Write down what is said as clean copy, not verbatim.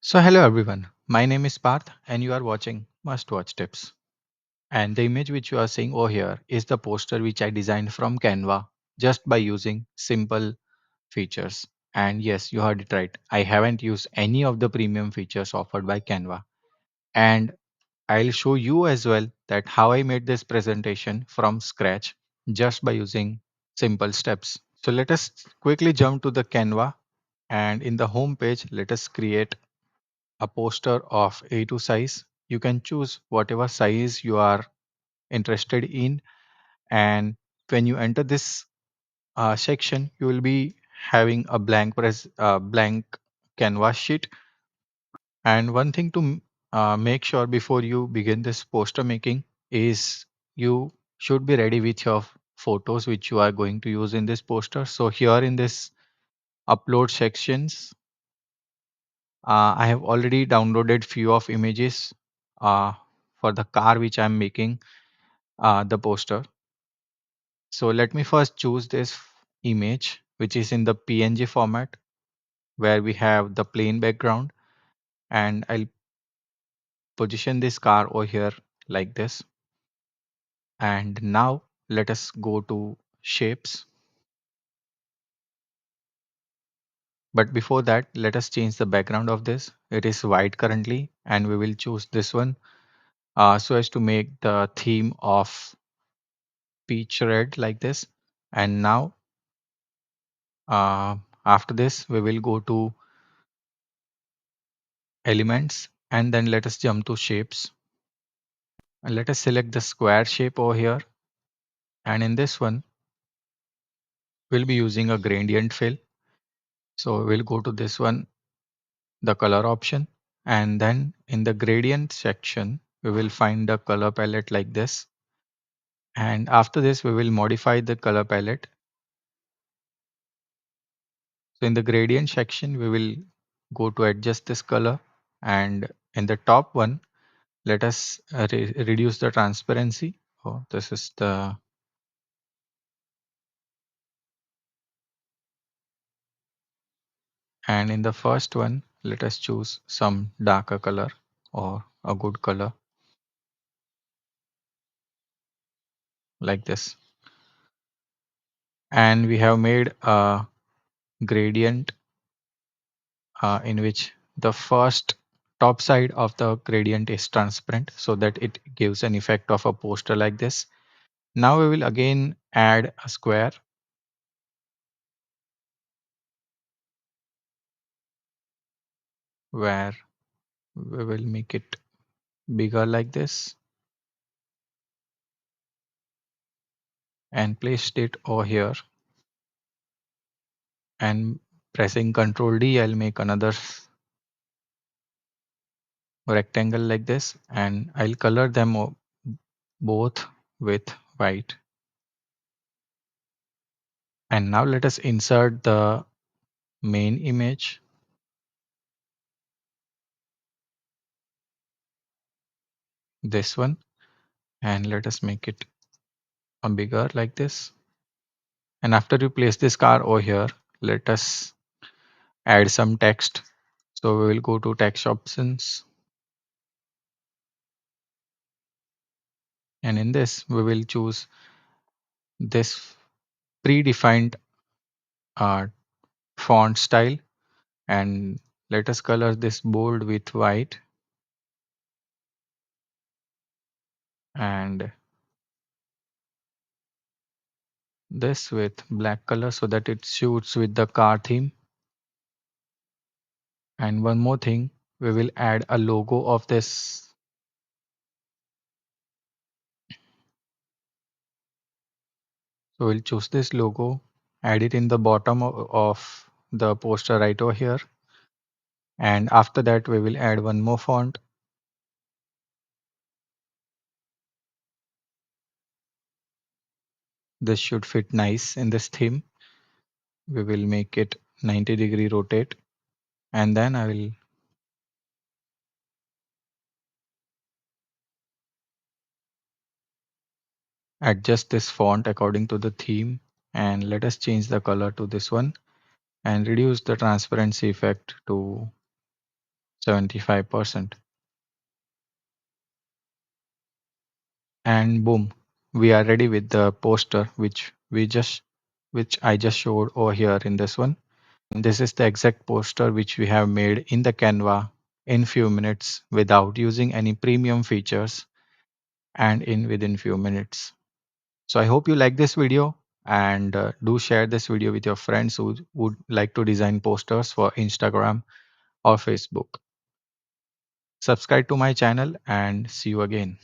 So, hello everyone. My name is Parth, and you are watching Must Watch Tips. And the image which you are seeing over here is the poster which I designed from Canva just by using simple features. And yes, you heard it right. I haven't used any of the premium features offered by Canva. And I'll show you as well that how I made this presentation from scratch just by using simple steps. So let us quickly jump to the Canva, and in the home page, let us create a poster of A2 size. You can choose whatever size you are interested in. And when you enter this section, you will be having a blank canvas sheet. And one thing to make sure before you begin this poster making is you should be ready with your photos which you are going to use in this poster. So here in this upload sections, I have already downloaded few of images uh, for the car which I'm making the poster. So let me first choose this image which is in the PNG format where we have the plain background, and I'll position this car over here like this. And now let us go to shapes. But before that, let us change the background of this. It is white currently, and we will choose this one so as to make the theme of peach red like this. And now after this we will go to elements, and then let us jump to shapes, and let us select the square shape over here. And in this one we'll be using a gradient fill, so we'll go to this one, the color option, and then in the gradient section we will find the color palette like this. And after this we will modify the color palette. So in the gradient section we will go to adjust this color, and in the top one let us reduce the transparency. Oh, this is the, and in the first one let us choose some darker color or a good color like this. And we have made a gradient in which the first top side of the gradient is transparent so that it gives an effect of a poster like this. Now we will again add a square where we will make it bigger like this and placed it over here. And pressing Ctrl D, I'll make another rectangle like this, and I'll color them both with white. And now let us insert the main image, this one, and let us make it a bigger like this. And after you place this car over here, let us add some text. So we will go to text options, and in this we will choose this predefined uh, font style, and let us color this bold with white and this with black color so that it suits with the car theme. And one more thing, we will add a logo of this. So we'll choose this logo, add it in the bottom of the poster right over here. And after that, we will add one more font. This should fit nice in this theme. We will make it 90-degree rotate. And then I will adjust this font according to the theme. And let us change the color to this one and reduce the transparency effect to 75%. And boom, we are ready with the poster which I just showed over here in this one. And this is the exact poster which we have made in the Canva in few minutes without using any premium features and in within few minutes. So I hope you like this video, and do share this video with your friends who would like to design posters for Instagram or Facebook. Subscribe to my channel and see you again.